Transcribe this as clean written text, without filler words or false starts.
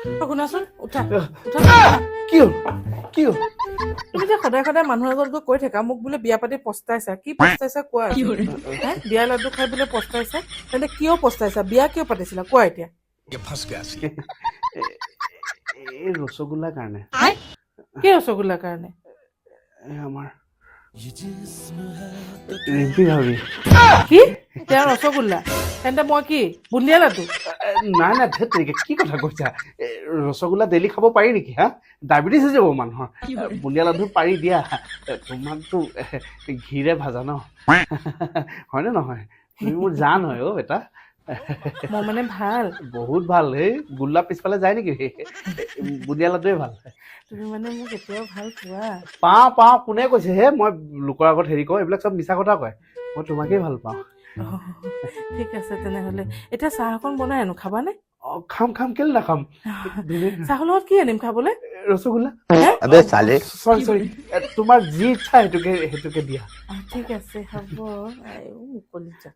শুনাচোন উঠা কি হ'ল কি হ'ল তুমি যে সদায় সদায় মানুহৰ আগত গৈ কৈ থাকা মোক বোলে বিয়া পাতি পস্তাইছা কি পস্তাইছা কোৱা বিয়া লাডু খাই বোলে পস্তাইছা তেন্তে কিয় পস্তাইছা বিয়া কিয় পাতিছিলা কোৱা এতিয়া এই ৰসগোল্লাৰ কাৰণে কি ৰসগোল্লাৰ কাৰণে আমাৰ ৰিম্পী ভাবি কি তেওঁ ৰসগোল্লা তেন্তে মই কি বুন্দিয়া লাডু নাই নাই ধেত তেৰিকা কি কথা কৈছা ৰসগোল্লা ডেইলি খাব পাৰি নেকি হা ডায়েবেটিছ হৈ যাব মানুহৰ বুন্দিয়া লাডু পাৰি দিয়া তোমাকতো ঘিৰে ভাজা ন হয়নে নহয় তুমি মোৰ জান হয় অ' বেটা মই মানে ভাল বহুত ভাল এই গোল্লা পিছফালে যায় নেকি বুন্দিয়া লাডুৱে ভাল তুমি মানে মোক এতিয়াও ভাল পোৱা পাওঁ কোনে কৈছে হে মই লোকৰ আগত হেৰি কওঁ এইবিলাক চব মিছা কথা কয় মই তোমাকেই ভাল পাওঁ ঠিক আছে তেনেহ'লে এতিয়া চাহ অকণ বনাই আনো খাবানে খাম কেলে নাখাম চাহৰ লগত কি আনিম খাবলৈ ৰসগোল্লা अबे साले চৰি তোমাৰ যি ইচ্ছা সেইটোকে দিয়া ঠিক আছে হ'ব মুকলি যা